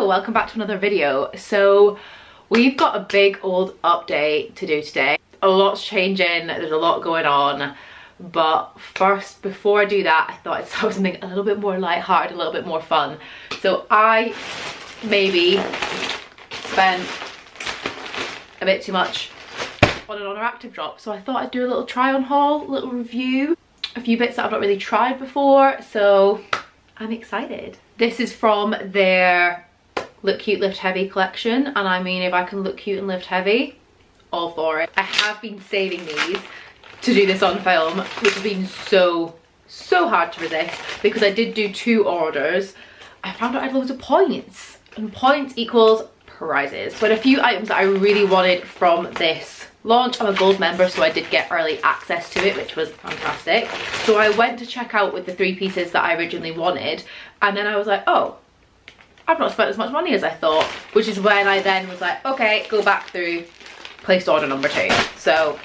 Hello, welcome back to another video. So we've got a big old update to do today. A lot's changing, there's a lot going on, but first, before I do that, I thought I'd start with something a little bit more lighthearted, a little bit more fun. So I maybe spent a bit too much on an Oner Active drop, so I thought I'd do a little try on haul, a little review, a few bits that I've not really tried before, so I'm excited. This is from their Look Cute Lift Heavy collection, and I mean, if I can look cute and lift heavy, all for it. I have been saving these to do this on film, which has been so hard to resist because I did do 2 orders. I found out I had loads of points, and points equals prizes. But a few items that I really wanted from this launch. I'm a gold member, so I did get early access to it, which was fantastic. So I went to check out with the 3 pieces that I originally wanted, and then I was like, oh, I've not spent as much money as I thought, which is when I then was like, okay, go back through, placed order number 2. So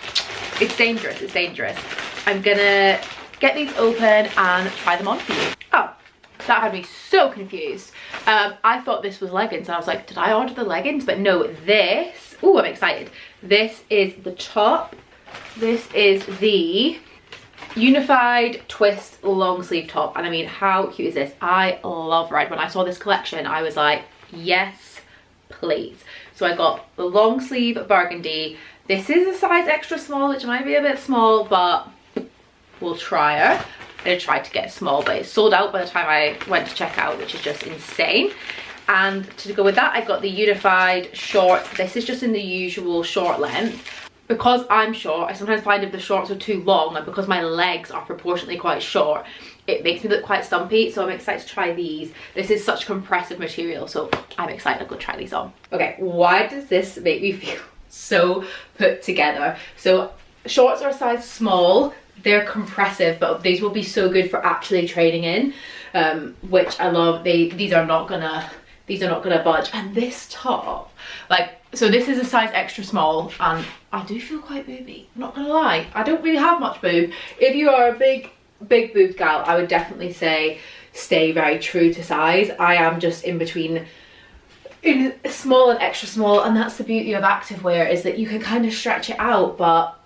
it's dangerous, it's dangerous. I'm gonna get these open and try them on for you. Oh, that had me so confused. I thought this was leggings, and I was like, did I order the leggings? But no, this, oh, I'm excited. This is the top. This is the unified twist long sleeve top, and I mean, how cute is this? I love red. When I saw this collection, I was like, yes please. So I got the long sleeve burgundy. This is a size extra small, which might be a bit small, but we'll try her. I'm gonna try to get small, but it's sold out by the time I went to check out, which is just insane. And to go with that, I got the unified short. This is just in the usual short length. Because I'm short, I sometimes find if the shorts are too long, and because my legs are proportionately quite short, it makes me look quite stumpy. So I'm excited to try these. This is such compressive material, so I'm excited to go try these on. Okay, why does this make me feel so put together? So shorts are a size small, they're compressive, but these will be so good for actually training in, which I love. These are not gonna budge. And this top, like, so this is a size extra small, and I do feel quite booby, I'm not gonna lie. I don't really have much boob. If you are a big boobed gal, I would definitely say stay very true to size. I am just in between in small and extra small, and that's the beauty of activewear, is that you can kind of stretch it out, but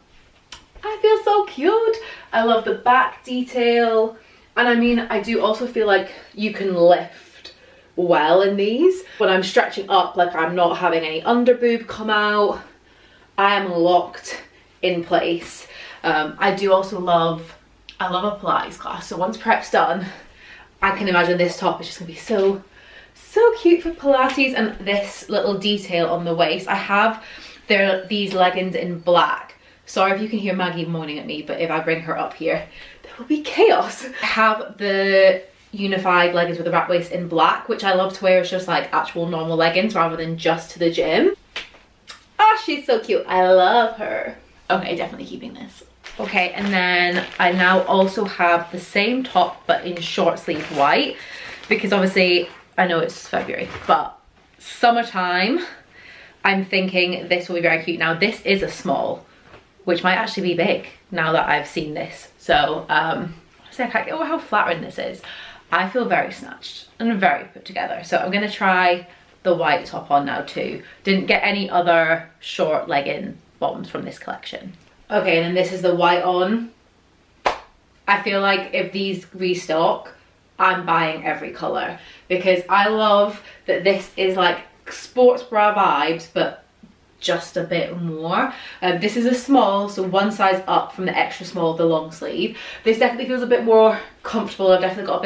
I feel so cute. I love the back detail, and I mean, I do also feel like you can lift well in these. When I'm stretching up, like, I'm not having any under boob come out. I am locked in place. I do also love a Pilates class, so once prep's done, I can imagine this top is just gonna be so cute for Pilates. And this little detail on the waist, I have these leggings in black. Sorry if you can hear Maggie moaning at me, but if I bring her up here, there will be chaos. I have the unified leggings with a wrap waist in black, which I love to wear as just like actual normal leggings rather than just to the gym. Oh, she's so cute. I love her. Okay, definitely keeping this. Okay, and then I now also have the same top but in short sleeve white, because obviously I know it's February, but summertime, I'm thinking this will be very cute. Now this is a small, which might actually be big now that I've seen this. So honestly, I can't get over how flattering this is. I feel very snatched and very put together. So I'm gonna try the white top on now too. Didn't get any other short legging bottoms from this collection. Okay, and then this is the white on. I feel like if these restock, I'm buying every color, because I love that this is like sports bra vibes, but just a bit more. This is a small, so one size up from the extra small, the long sleeve. This definitely feels a bit more comfortable. I've definitely got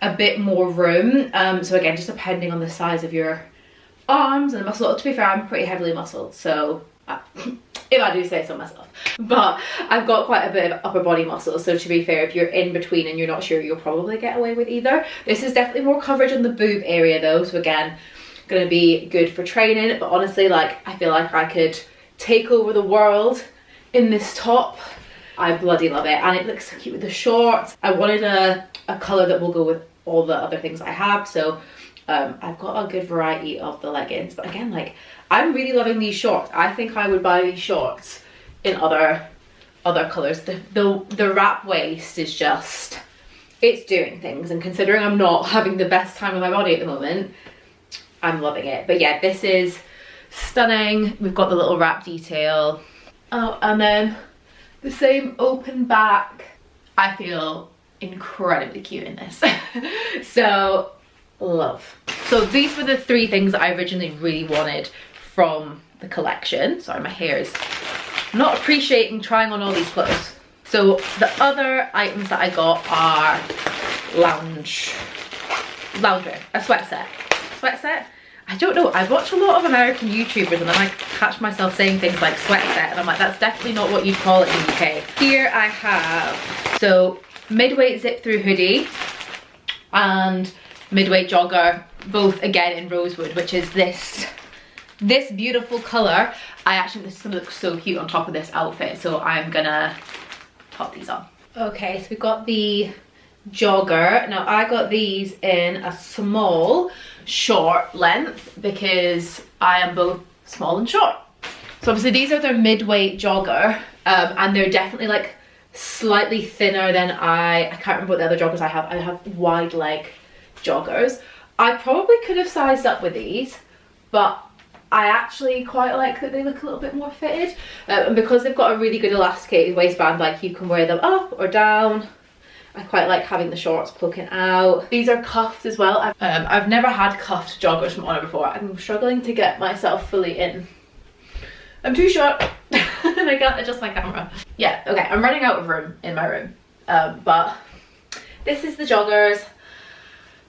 a bit more room. So again, just depending on the size of your arms and the muscle. To be fair, I'm pretty heavily muscled, so if I do say so myself, but I've got quite a bit of upper body muscle, so to be fair, if you're in between and you're not sure, you'll probably get away with either. This is definitely more coverage on the boob area though, so again, gonna be good for training. But honestly, like, I feel like I could take over the world in this top. I bloody love it, and it looks so cute with the shorts. I wanted a color that will go with all the other things I have, so I've got a good variety of the leggings. But again, like, I'm really loving these shorts. I think I would buy these shorts in other colors. The wrap waist is just, it's doing things, and considering I'm not having the best time with my body at the moment, I'm loving it. But yeah, this is stunning. We've got the little wrap detail. Oh, and then the same open back. I feel incredibly cute in this. So love. So these were the 3 things that I originally really wanted from the collection. Sorry, my hair is not appreciating trying on all these clothes. So the other items that I got are loungewear, a sweat set. I don't know, I watch a lot of American YouTubers and then I catch myself saying things like sweat set and I'm like, that's definitely not what you'd call it in the UK. Here I have, so mid-weight zip through hoodie and mid-weight jogger, both again in rosewood, which is this beautiful color. I actually think this is gonna look so cute on top of this outfit, so I'm gonna pop these on. Okay, so we've got the jogger. Now I got these in a small short length because I am both small and short. So obviously these are their mid-weight jogger, and they're definitely like slightly thinner than I can't remember what the other joggers I have. I have wide leg joggers. I probably could have sized up with these, but I actually quite like that they look a little bit more fitted, and because they've got a really good elasticated waistband, like you can wear them up or down. I quite like having the shorts poking out. These are cuffed as well. I've never had cuffed joggers from Oner before. I'm struggling to get myself fully in. I'm too short and I can't adjust my camera. Yeah, okay, I'm running out of room in my room. But this is the joggers.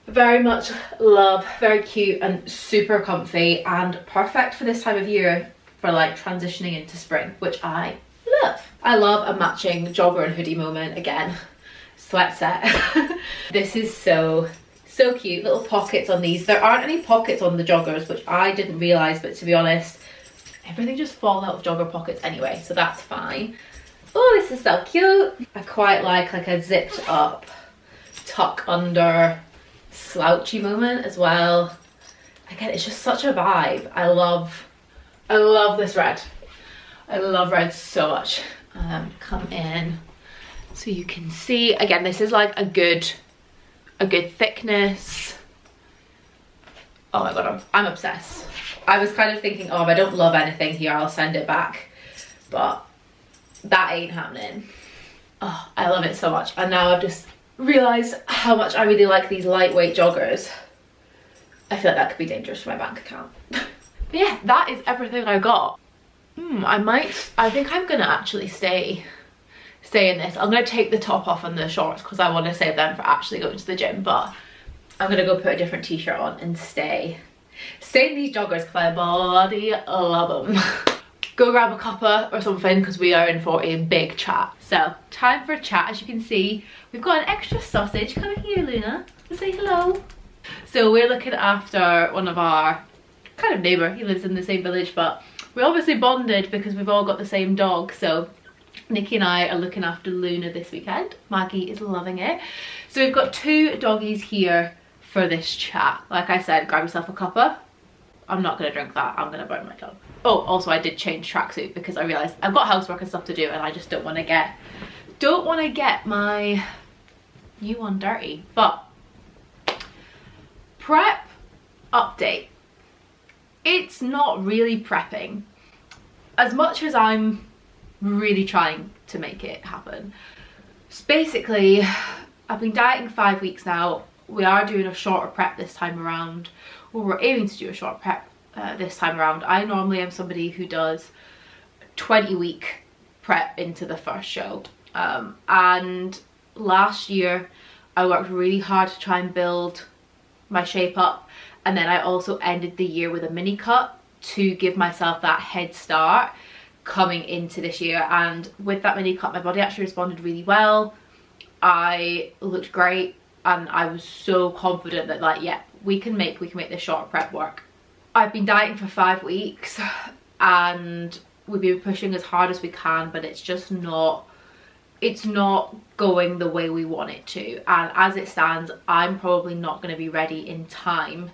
Very much love, very cute and super comfy and perfect for this time of year for like transitioning into spring, which I love. I love a matching jogger and hoodie moment again. Sweat set. This is so cute. Little pockets on these. There aren't any pockets on the joggers, which I didn't realise, but to be honest, everything just falls out of jogger pockets anyway, so that's fine. Oh, this is so cute. I quite like a zipped up, tuck under, slouchy moment as well. Again, it's just such a vibe. I love this red. I love red so much. Come in so you can see. Again, this is like a good thickness. Oh my god, I'm obsessed. I was kind of thinking, oh, if I don't love anything here, I'll send it back, but that ain't happening. Oh, I love it so much. And now I've just realised how much I really like these lightweight joggers. I feel like that could be dangerous for my bank account. But yeah, that is everything I got. I think I'm gonna actually stay in this. I'm gonna take the top off and the shorts because I want to save them for actually going to the gym, but I'm gonna go put a different t-shirt on and stay in these joggers because I bloody love them. Go grab a cuppa or something because we are in for a big chat. So time for a chat. As you can see, we've got an extra sausage. Come here, Luna, and say hello. So we're looking after one of our kind of neighbour. He lives in the same village, but we obviously bonded because we've all got the same dog. So Nikki and I are looking after Luna this weekend. Maggie is loving it. So we've got 2 doggies here for this chat. Like I said, grab yourself a cuppa. I'm not going to drink that. I'm going to burn my tongue. Oh, also I did change tracksuit because I realised I've got housework and stuff to do and I just don't want to get my new one dirty. But prep update. It's not really prepping. As much as I'm really trying to make it happen. So basically, I've been dieting 5 weeks now. We are doing a shorter prep this time around. Well, we're aiming to do a short prep this time around. I normally am somebody who does 20-week prep into the first show. And last year, I worked really hard to try and build my shape up. And then I also ended the year with a mini cut to give myself that head start coming into this year. And with that mini cut, my body actually responded really well. I looked great and I was so confident that like, yeah, we can make this short prep work. I've been dieting for 5 weeks and we've been pushing as hard as we can, but it's just not, it's not going the way we want it to. And as it stands, I'm probably not going to be ready in time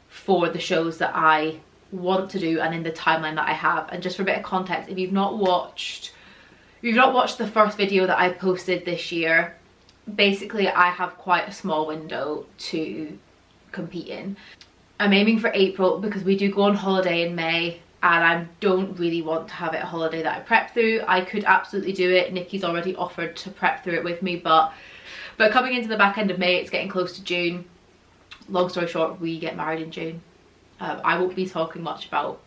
for the shows that I want to do and in the timeline that I have. And just for a bit of context, if you've not watched the first video that I posted this year, basically I have quite a small window to compete in. I'm aiming for April because we do go on holiday in May, and I don't really want to have it a holiday that I prep through. I could absolutely do it. Nikki's already offered to prep through it with me, but coming into the back end of May, it's getting close to June. Long story short, we get married in June. I won't be talking much about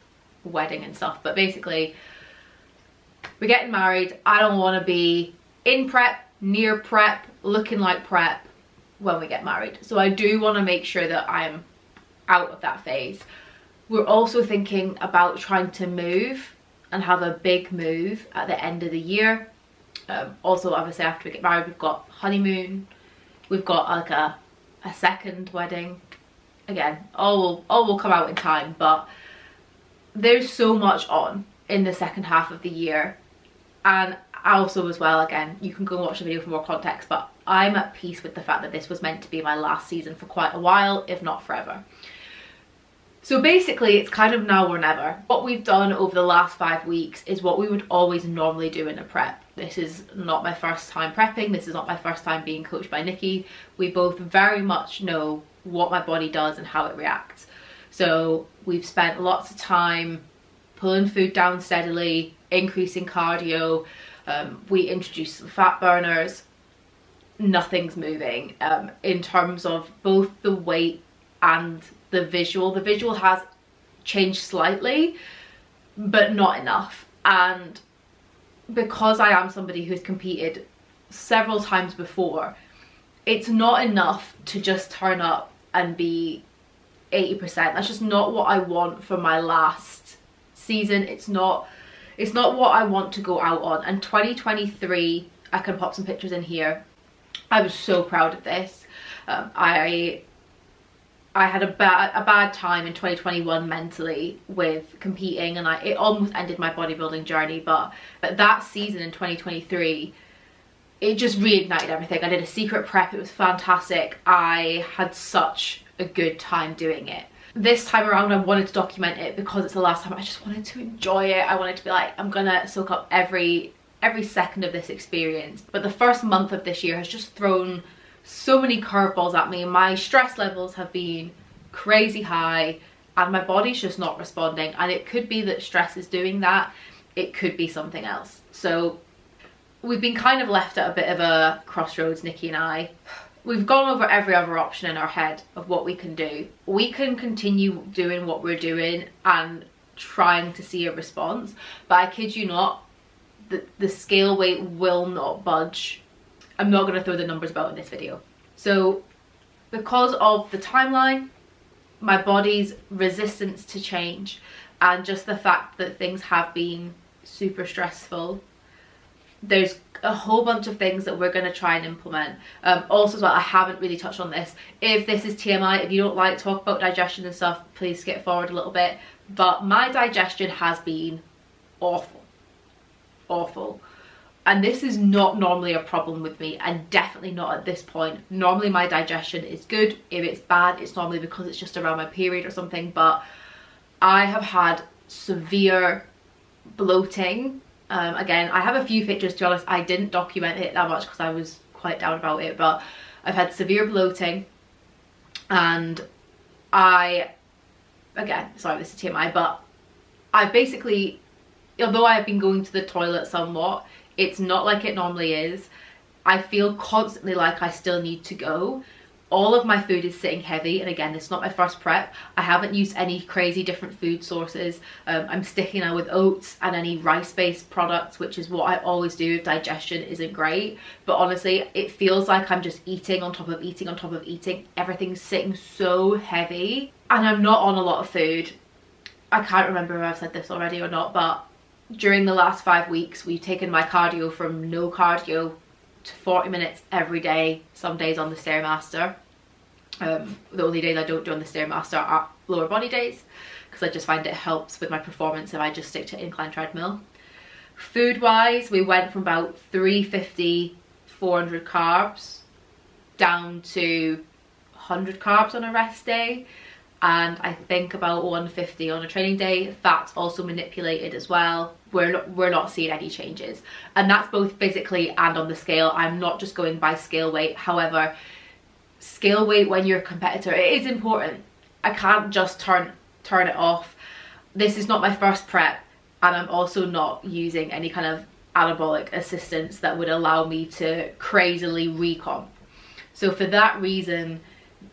wedding and stuff, but basically we're getting married. I don't want to be in prep, near prep, looking like prep when we get married. So I do want to make sure that I'm out of that phase. We're also thinking about trying to move and have a big move at the end of the year. Also, obviously, after we get married, we've got honeymoon, we've got like a second wedding. Again, all will come out in time, but there's so much on in the second half of the year. And also as well, again, you can go and watch the video for more context, but I'm at peace with the fact that this was meant to be my last season for quite a while, if not forever. So basically, it's kind of now or never. What we've done over the last 5 weeks is what we would always normally do in a prep. This is not my first time prepping. This is not my first time being coached by Nikki. We both very much know what my body does and how it reacts. So we've spent lots of time pulling food down steadily, increasing cardio. We introduced some fat burners. Nothing's moving in terms of both the weight and the visual. The visual has changed slightly, but not enough. And because I am somebody who's competed several times before, it's not enough to just turn up and be 80%. That's just not what I want for my last season. It's not what I want to go out on. And 2023, I can pop some pictures in here. I was so proud of this. I had a bad time in 2021 mentally with competing, and it almost ended my bodybuilding journey, but that season in 2023, it just reignited everything. I did a secret prep. It was fantastic. I had such a good time doing it. This time around, I wanted to document it because it's the last time. I just wanted to enjoy it. I wanted to be like, I'm gonna soak up every second of this experience. But the first month of this year has just thrown so many curveballs at me. My stress levels have been crazy high and my body's just not responding, and it could be that stress is doing that. It could be something else. So we've been kind of left at a bit of a crossroads, Nikki and I. We've gone over every other option in our head of what we can do. We can continue doing what we're doing and trying to see a response, but I kid you not, the scale weight will not budge. I'm not going to throw the numbers about in this video. So because of the timeline, my body's resistance to change, and just the fact that things have been super stressful, there's a whole bunch of things that we're going to try and implement. Also as well, I haven't really touched on this. If this is TMI, if you don't like talk about digestion and stuff, please skip forward a little bit. But my digestion has been awful. And this is not normally a problem with me, and definitely not at this point. Normally my digestion is good. If it's bad, it's normally because it's just around my period or something. But I have had severe bloating. Again, I have a few pictures, to be honest. I didn't document it that much because I was quite down about it, but I've had severe bloating, and again, sorry, this is TMI, but I've basically, although I've been going to the toilet somewhat, it's not like it normally is. I feel constantly like I still need to go. All of my food is sitting heavy, and again, it's not my first prep. I haven't used any crazy different food sources. I'm sticking now with oats and any rice-based products, which is what I always do if digestion isn't great. But honestly, it feels like I'm just eating on top of eating on top of eating. Everything's sitting so heavy, and I'm not on a lot of food. I can't remember if I've said this already or not, but during the last 5 weeks, we've taken my cardio from no cardio to 40 minutes every day, some days on the Stairmaster. The only days I don't do on the Stairmaster are lower body days, because I just find it helps with my performance if I just stick to incline treadmill. Food wise, we went from about 350, 400 carbs down to 100 carbs on a rest day, and I think about 150 on a training day. Fat's also manipulated as well. We're not seeing any changes, and that's both physically and on the scale. I'm not just going by scale weight. However, scale weight when you're a competitor, it is important. I can't just turn it off. This is not my first prep, and I'm also not using any kind of anabolic assistance that would allow me to crazily recomp. So for that reason,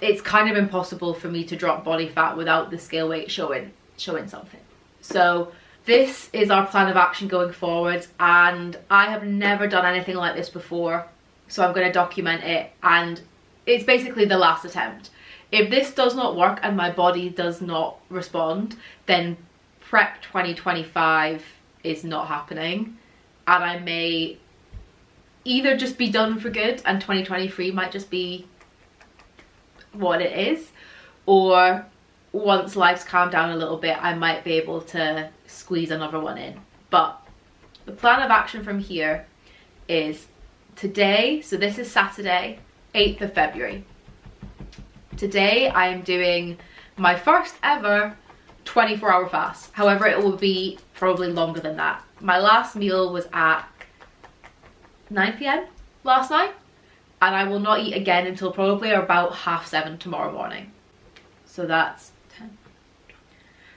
it's kind of impossible for me to drop body fat without the scale weight showing something. So this is our plan of action going forward, and I have never done anything like this before, so I'm going to document it, and it's basically the last attempt. If this does not work and my body does not respond, then prep 2025 is not happening, and I may either just be done for good and 2023 might just be what it is, or once life's calmed down a little bit, I might be able to squeeze another one in. But the plan of action from here is today, so this is Saturday, 8th of February. Today I am doing my first ever 24-hour fast. However, it will be probably longer than that. My last meal was at 9 p.m. last night, and I will not eat again until probably about 7:30 tomorrow morning. So that's 10.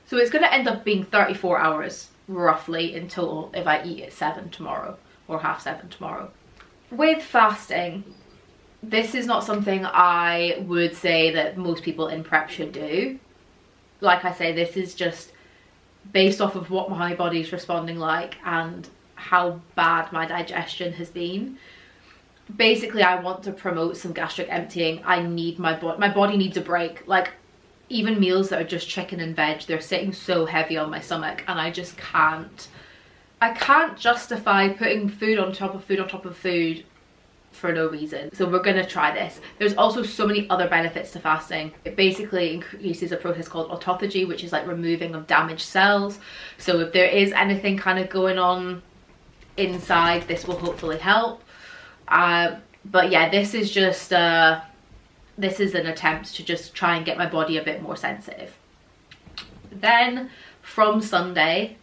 So it's going to end up being 34 hours roughly in total if I eat at 7 tomorrow or 7:30 tomorrow. With fasting, this is not something I would say that most people in prep should do. Like I say, this is just based off of what my body's responding like and how bad my digestion has been. Basically, I want to promote some gastric emptying. I need my body needs a break. Like, even meals that are just chicken and veg, they're sitting so heavy on my stomach, and I just can't. I can't justify putting food on top of food on top of food for no reason. So we're gonna try this. There's also so many other benefits to fasting. It basically increases a process called autophagy, which is like removing of damaged cells. So if there is anything kind of going on inside, this will hopefully help. But yeah, this is just this is an attempt to just try and get my body a bit more sensitive. Then from Sunday,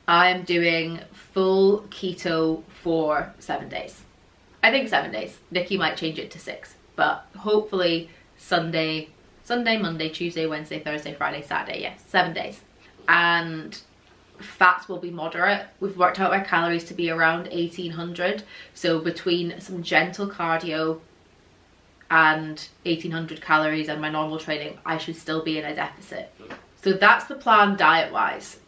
I'm doing full keto for 7 days. I think 7 days. Nikki might change it to 6, but hopefully Sunday, Monday, Tuesday, Wednesday, Thursday, Friday, Saturday, yes, 7 days. And fats will be moderate. We've worked out our calories to be around 1800, so between some gentle cardio and 1800 calories and my normal training, I should still be in a deficit. So that's the plan diet wise.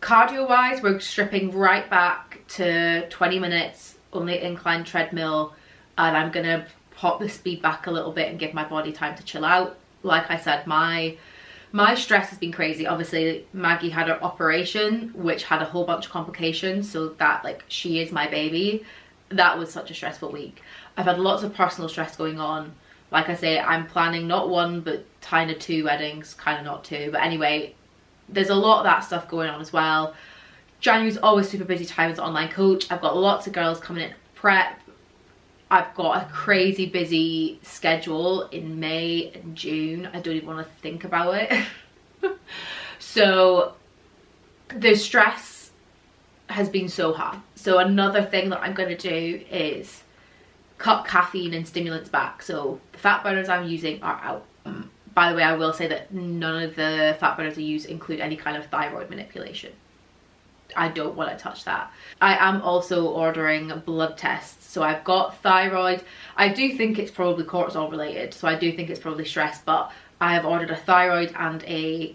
Cardio wise, we're stripping right back to 20 minutes, only incline treadmill, and I'm gonna pop the speed back a little bit and give my body time to chill out. Like I said, my stress has been crazy. Obviously, Maggie had her operation, which had a whole bunch of complications, so that, like, she is my baby. That was such a stressful week. I've had lots of personal stress going on. Like I say, I'm planning not one, but kind of 2 weddings, kind of not 2. But anyway, there's a lot of that stuff going on as well. January's always super busy time as an online coach. I've got lots of girls coming in prep. I've got a crazy busy schedule in May and June. I don't even want to think about it. So the stress has been so high. So another thing that I'm going to do is cut caffeine and stimulants back. So the fat burners I'm using are out. By the way, I will say that none of the fat burners I use include any kind of thyroid manipulation. I don't want to touch that. I am also ordering blood tests. So I've got thyroid. I do think it's probably cortisol related, so I do think it's probably stress, but I have ordered a thyroid and a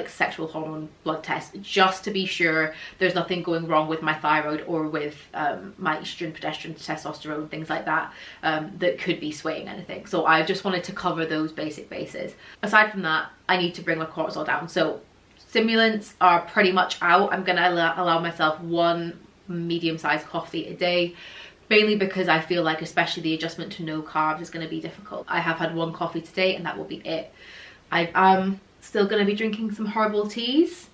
sexual hormone blood test just to be sure there's nothing going wrong with my thyroid or with my estrogen, progesterone, testosterone, things like that, that could be swaying anything. So I just wanted to cover those basic bases. Aside from that, I need to bring my cortisol down. So stimulants are pretty much out. I'm gonna allow myself 1 medium-sized coffee a day, mainly because I feel like especially the adjustment to no carbs is going to be difficult. I have had 1 coffee today and that will be it. I am still going to be drinking some herbal teas.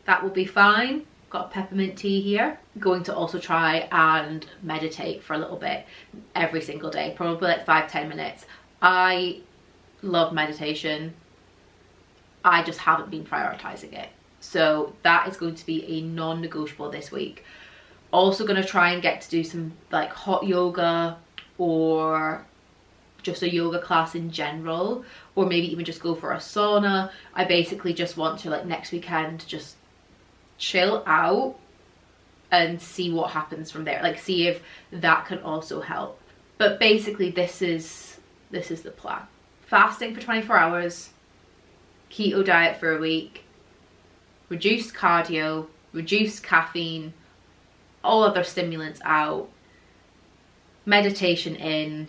That will be fine. Got a peppermint tea here. Going to also try and meditate for a little bit every single day, probably like 5-10 minutes. I love meditation. I just haven't been prioritizing it. So that is going to be a non-negotiable this week. Also going to try and get to do some like hot yoga or just a yoga class in general, or maybe even just go for a sauna. I basically just want to, like, next weekend just chill out and see what happens from there, like see if that can also help. But basically this is the plan. Fasting for 24 hours, keto diet for a week, reduced cardio, reduced caffeine, all other stimulants out, meditation in,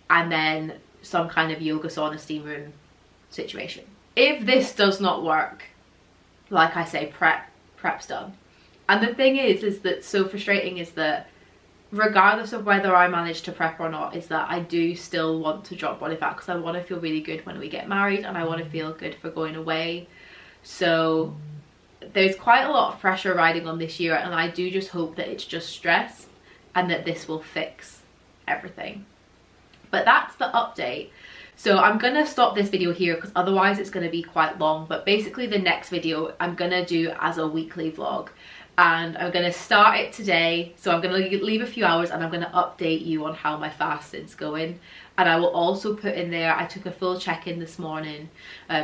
and then some kind of yoga sauna steam room situation. If this does not work, like I say, prep's done. And the thing is that so frustrating is that regardless of whether I manage to prep or not, is that I do still want to drop body fat because I want to feel really good when we get married, and I want to feel good for going away. So there's quite a lot of pressure riding on this year, and I do just hope that it's just stress and that this will fix everything. But that's the update. So I'm gonna stop this video here because otherwise it's gonna be quite long. But basically the next video I'm gonna do as a weekly vlog, and I'm gonna start it today. So I'm gonna leave a few hours and I'm gonna update you on how my fasting's going. And I will also put in there, I took a full check-in this morning,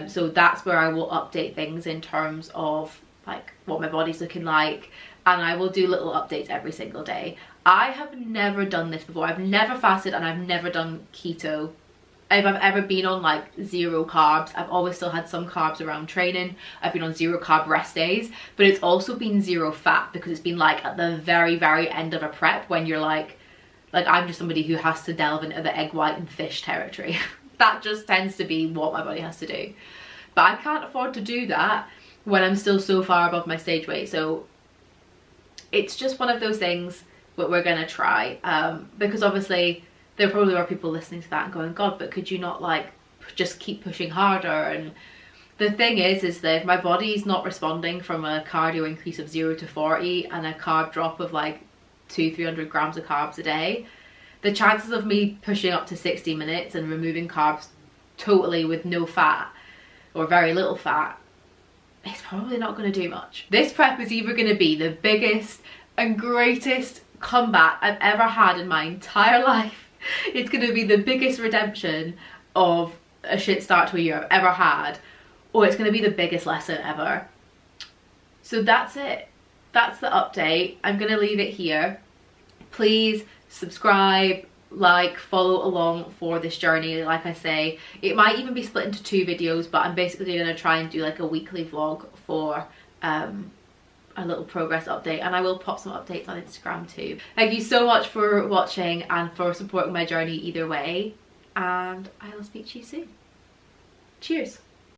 so that's where I will update things in terms of like what my body's looking like, and I will do little updates every single day. I have never done this before. I've never fasted and I've never done keto. If I've ever been on like 0 carbs, I've always still had some carbs around training. I've been on 0 carb rest days, but it's also been 0 fat because it's been like at the very end of a prep when you're like I'm just somebody who has to delve into the egg white and fish territory. That just tends to be what my body has to do. But I can't afford to do that when I'm still so far above my stage weight. So it's just one of those things that we're gonna try, because obviously there probably are people listening to that and going, God, but could you not like just keep pushing harder? And the thing is that if my body's not responding from a cardio increase of 0 to 40 and a carb drop of like 200-300 grams of carbs a day, the chances of me pushing up to 60 minutes and removing carbs totally with no fat or very little fat, it's probably not going to do much. This prep is either going to be the biggest and greatest comeback I've ever had in my entire life. It's going to be the biggest redemption of a shit start to a year I've ever had, or it's going to be the biggest lesson ever. So that's it. That's the update. I'm going to leave it here. Please subscribe, like, follow along for this journey. Like I say, it might even be split into 2 videos, but I'm basically going to try and do like a weekly vlog for a little progress update, and I will pop some updates on Instagram too. Thank you so much for watching and for supporting my journey either way, and I will speak to you soon. Cheers.